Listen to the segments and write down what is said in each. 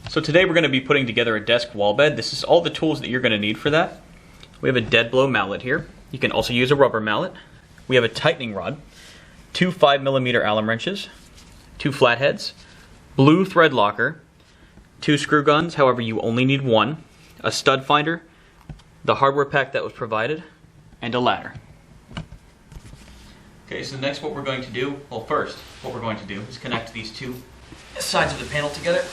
So today we're going to be putting together a desk wall bed. This is all the tools that you're going to need for that. We have a dead blow mallet here. You can also use a rubber mallet. We have a tightening rod, 2 5mm Allen wrenches, 2 flatheads, blue thread locker, 2 screw guns, however you only need 1, a stud finder, the hardware pack that was provided, and a ladder. Okay, so next what we're going to do, well first, what we're going to do is connect these two sides of the panel together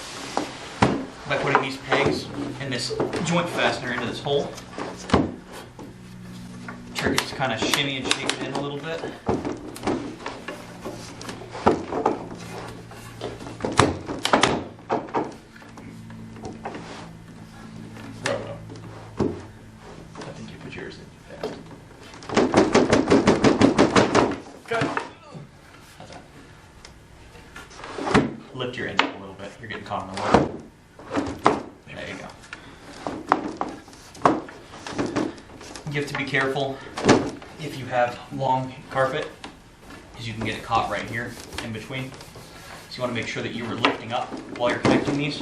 by putting these pegs and this joint fastener into this hole. Trick is to kind of shimmy and shake it in a little bit. I think you put yours in fast. How's that? Lift your end up a little bit. You're getting caught in the water. There you go. You have to be careful if you have long carpet, because you can get it caught right here in between. So you want to make sure that you are lifting up while you're connecting these.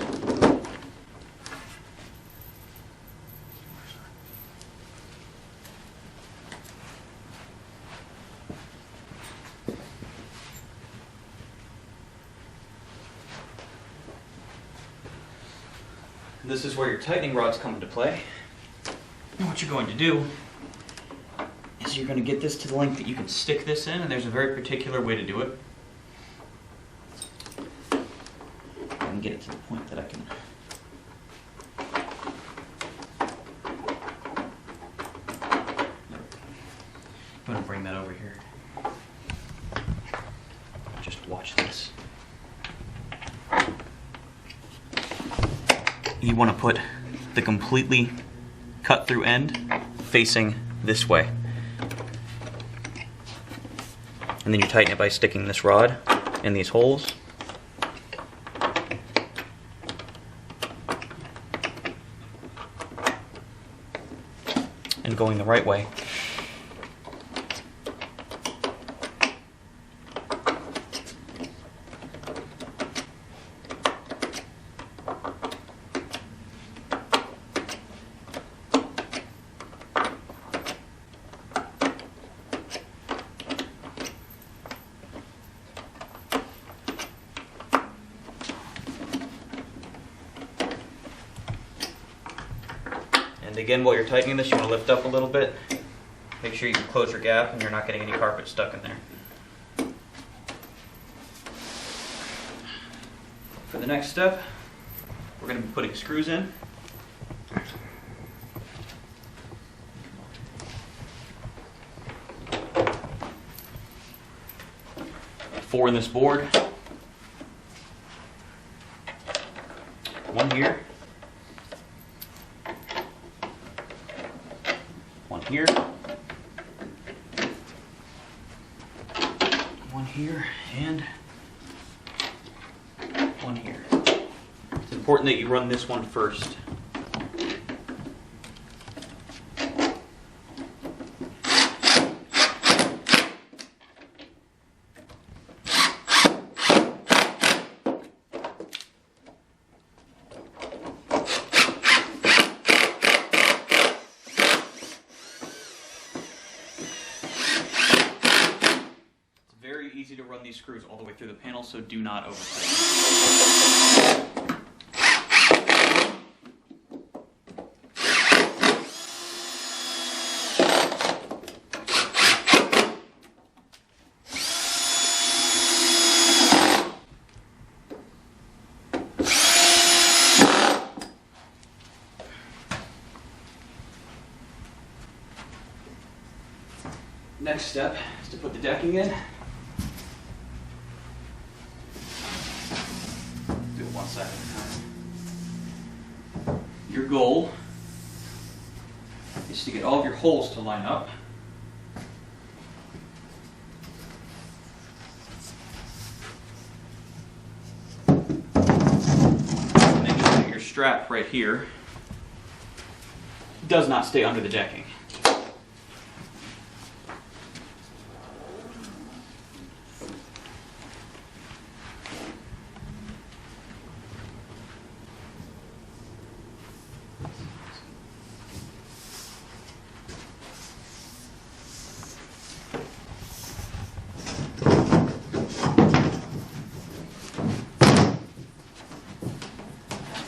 This is where your tightening rods come into play. And what you're going to do is you're going to get this to the length that you can stick this in, and there's a very particular way to do it. I can get it to the point that I can. I'm going to bring that over here. Just watch this. You want to put the completely cut through end facing this way. And then you tighten it by sticking this rod in these holes. And going the right way. And again, while you're tightening this, you want to lift up a little bit. Make sure you can close your gap and you're not getting any carpet stuck in there. For the next step, we're going to be putting screws in. 4 in this board. 1 here. 1 here. 1 here, and 1 here. It's important that you run this one first. Easy to run these screws all the way through the panel, so do not over-tighten. Next step is to put the decking in. Do it 1 side at a time. Your goal is to get all of your holes to line up. Make sure that your strap right here does not stay under the decking.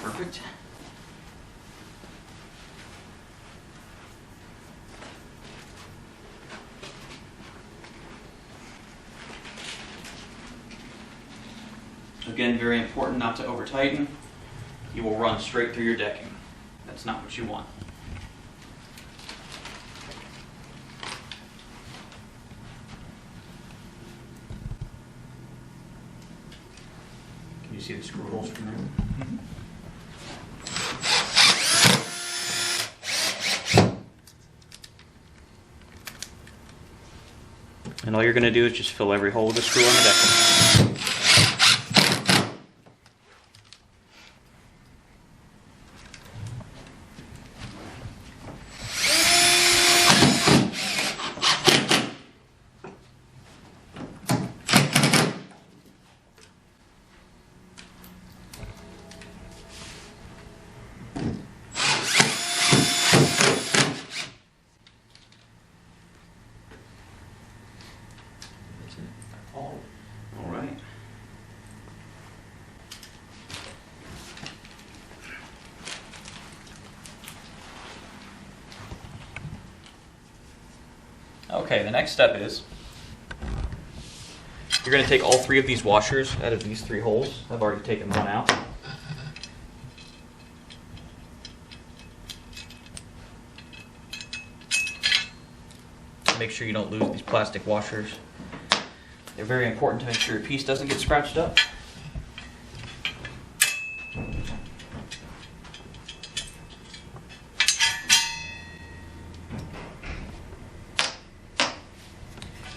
Perfect. Again, very important not to over tighten. You will run straight through your decking. That's not what you want. Can you see the screw holes from there? And all you're going to do is just fill every hole with a screw on the decking. All right. Okay, the next step is you're going to take all three of these washers out of these three holes. I've already taken one out. Make sure you don't lose these plastic washers. They're very important to make sure your piece doesn't get scratched up.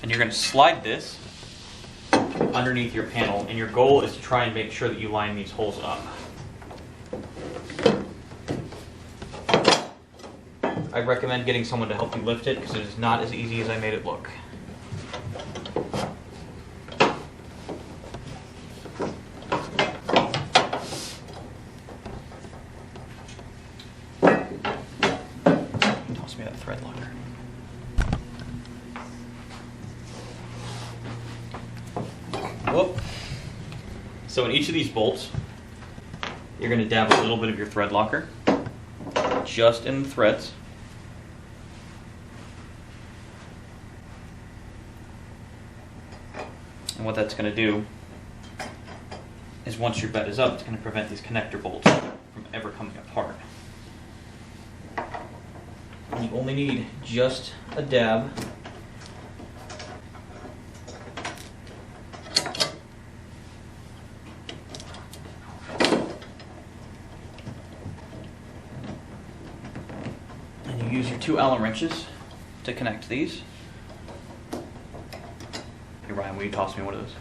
And you're going to slide this underneath your panel, and your goal is to try and make sure that you line these holes up. I recommend getting someone to help you lift it because it is not as easy as I made it look. Toss me that thread locker. Whoop. So in each of these bolts, you're going to dab a little bit of your thread locker just in the threads. And what that's going to do is once your bed is up, it's going to prevent these connector bolts from ever coming apart. And you only need just a dab. And you use your 2 Allen wrenches to connect these. Hey Ryan, will you toss me one of those?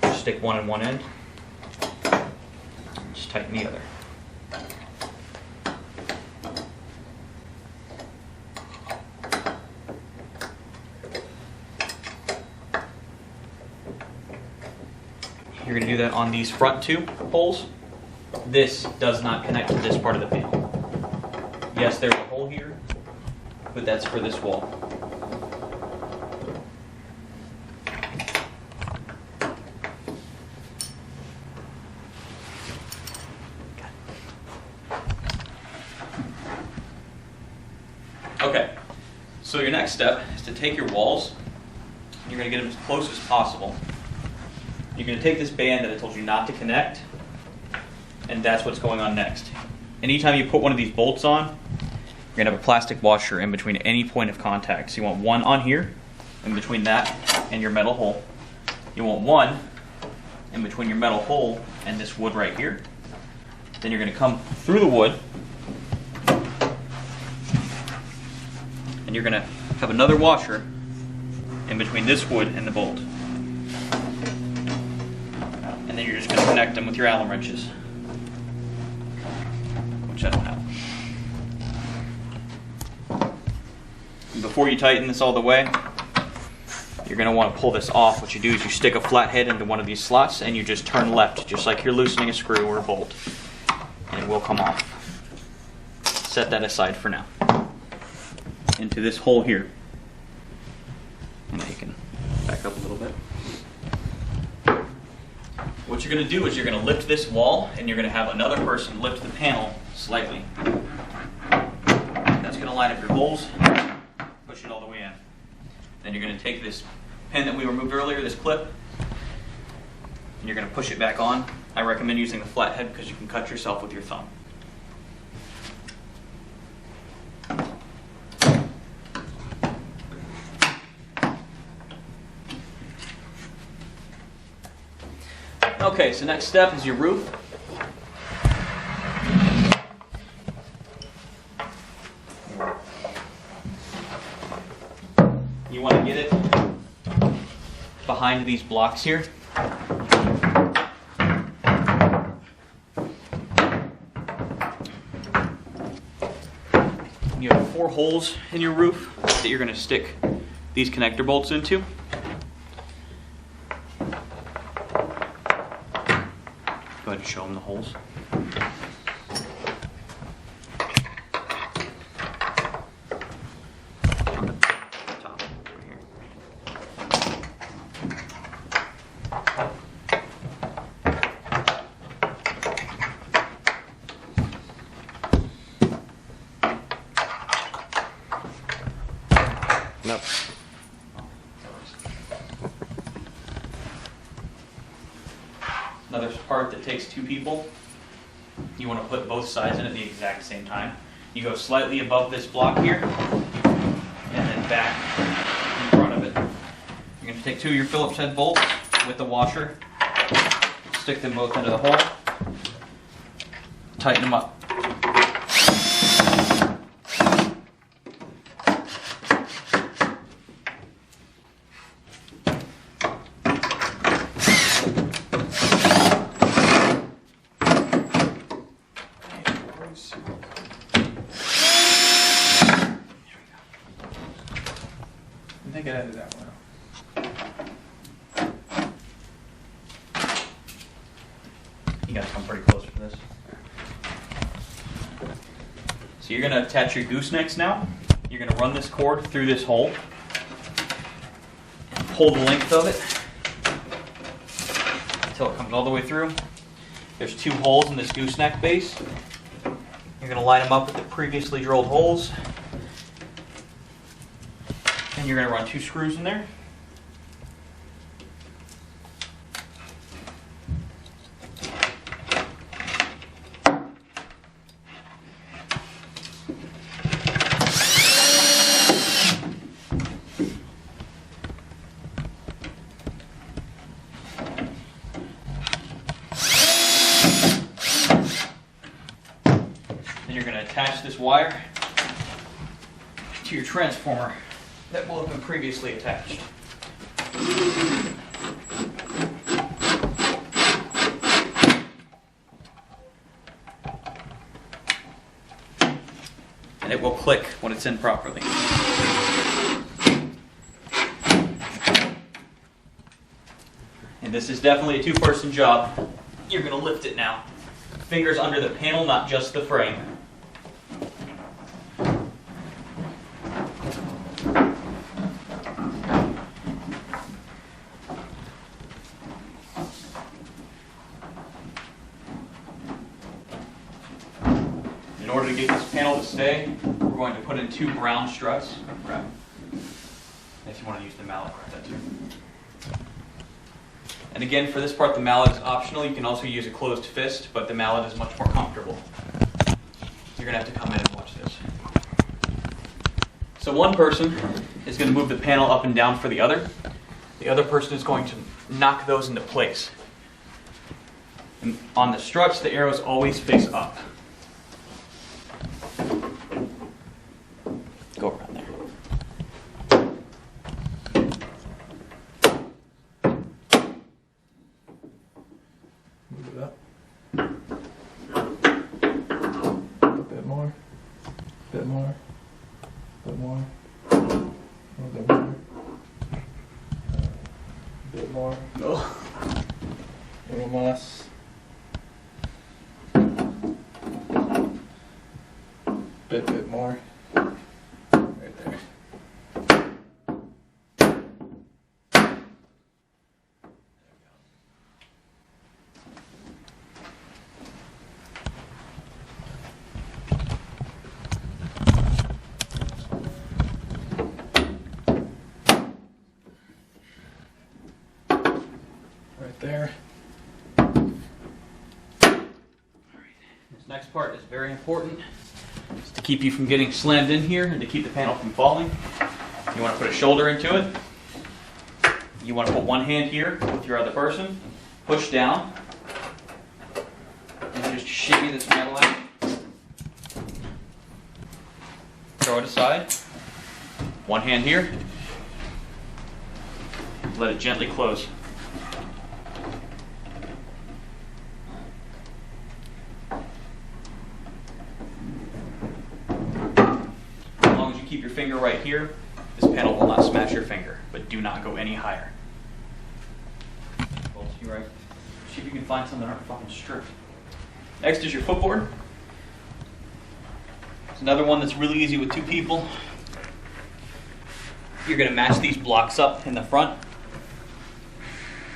Just stick one in one end. Just tighten the other. You're going to do that on these front 2 holes. This does not connect to this part of the panel. Yes, there's a hole here, but that's for this wall. Okay, so your next step is to take your walls, you're going to get them as close as possible. You're going to take this band that I told you not to connect, and that's what's going on next. Anytime you put one of these bolts on, you're going to have a plastic washer in between any point of contact. So you want one on here, in between that and your metal hole. You want one in between your metal hole and this wood right here. Then you're going to come through the wood, and you're going to have another washer in between this wood and the bolt. And then you're just going to connect them with your Allen wrenches, which I don't have. And before you tighten this all the way, you're going to want to pull this off. What you do is you stick a flathead into one of these slots and you just turn left, just like you're loosening a screw or a bolt, and it will come off. Set that aside for now. Into this hole here. And now you can back up what you're going to do is you're going to lift this wall, and you're going to have another person lift the panel slightly. That's going to line up your holes, push it all the way in. Then you're going to take this pin that we removed earlier, this clip, and you're going to push it back on. I recommend using the flathead because you can cut yourself with your thumb. Okay, so next step is your roof. You want to get it behind these blocks here. You have 4 holes in your roof that you're going to stick these connector bolts into. Go ahead and show them the holes. On the top, right here. No. Another part that takes 2 people. You want to put both sides in at the exact same time. You go slightly above this block here, and then back in front of it. You're going to take 2 of your Phillips head bolts with the washer, stick them both into the hole, tighten them up. I think I edited that one out. You gotta come pretty close for this. So you're gonna attach your goosenecks now. You're gonna run this cord through this hole. Pull the length of it until it comes all the way through. There's 2 holes in this gooseneck base. You're gonna line them up with the previously drilled holes. And you're going to run 2 screws in there. Then you're going to attach this wire to your transformer that will have been previously attached. And it will click when it's in properly. And this is definitely a 2-person job. You're going to lift it now. Fingers under the panel, not just the frame. In order to get this panel to stay, we're going to put in 2 brown struts. If you want to use the mallet, that too. And again, for this part, the mallet is optional. You can also use a closed fist, but the mallet is much more comfortable. You're going to have to come in and watch this. So one person is going to move the panel up and down for the other. The other person is going to knock those into place. And on the struts, the arrows always face up. Go around there. Move it up. A bit more. Bit more. Bit more. A little bit more. Bit more. Oh. A little less. Bit more. Right there. there. This next part is very important. It's to keep you from getting slammed in here and to keep the panel from falling. You want to put a shoulder into it. You want to put one hand here with your other person, push down, and just shimmy this metal out. Throw it aside. One hand here. Let it gently close. As long as you keep your finger right here, this panel will not smash your finger, but do not go any higher. Bolts you right. See if you can find some that aren't fucking stripped. Next is your footboard. It's another one that's really easy with two people. You're going to match these blocks up in the front.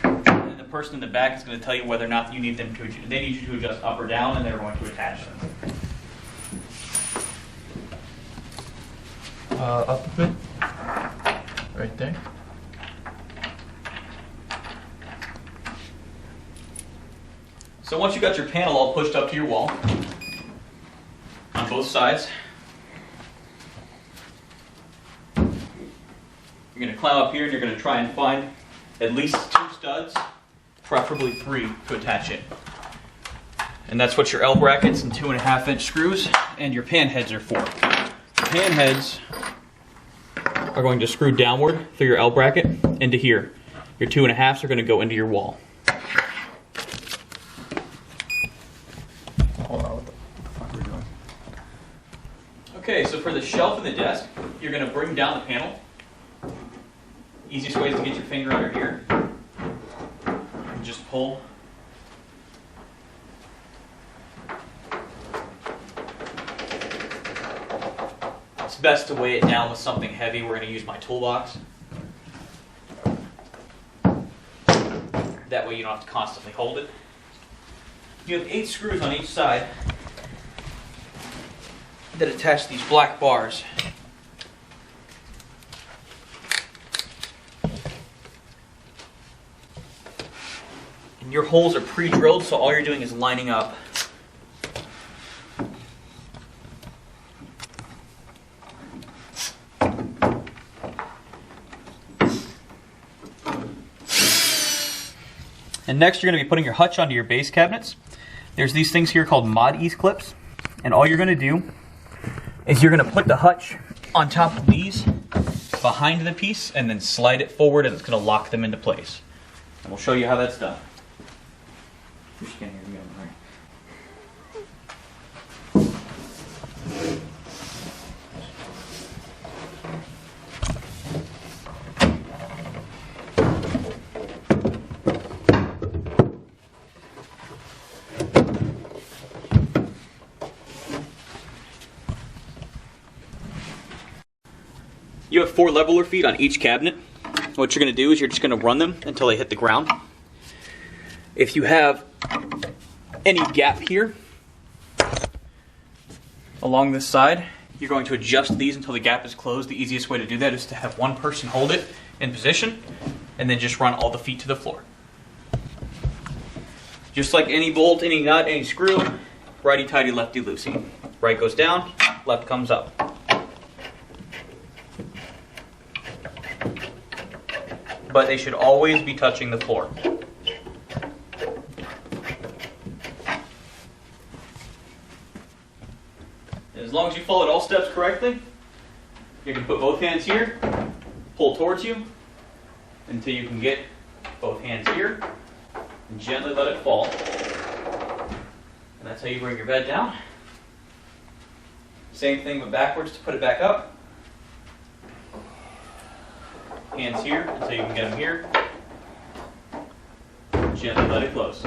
And the person in the back is going to tell you whether or not you need them to adjust. They need you to adjust up or down, and they're going to attach them. Up a bit. Right there. So once you got your panel all pushed up to your wall, on both sides, you're going to climb up here and you're going to try and find at least 2 studs, preferably 3, to attach it. And that's what your L brackets and 2.5-inch screws, and your pan heads are for. The pan heads are going to screw downward through your L bracket into here. Your 2.5s are going to go into your wall. Hold on, what the fuck are we doing? Okay, so for the shelf and the desk, you're going to bring down the panel. Easiest way is to get your finger under here and just pull. It's best to weigh it down with something heavy. We're going to use my toolbox. That way you don't have to constantly hold it. You have 8 screws on each side that attach these black bars. And your holes are pre-drilled, so all you're doing is lining up. And next you're going to be putting your hutch onto your base cabinets. There's these things here called Mod Ease clips. And all you're going to do is you're going to put the hutch on top of these behind the piece and then slide it forward, and it's going to lock them into place. And we'll show you how that's done. You have 4 leveler feet on each cabinet. What you're going to do is you're just going to run them until they hit the ground. If you have any gap here along this side, you're going to adjust these until the gap is closed. The easiest way to do that is to have one person hold it in position and then just run all the feet to the floor. Just like any bolt, any nut, any screw, righty-tighty, lefty-loosey. Right goes down, left comes up. But they should always be touching the floor. As long as you followed all steps correctly, you can put both hands here, pull towards you until you can get both hands here, and gently let it fall. And that's how you bring your bed down. Same thing but backwards to put it back up. Hands here until you can get them here. Gently let it close.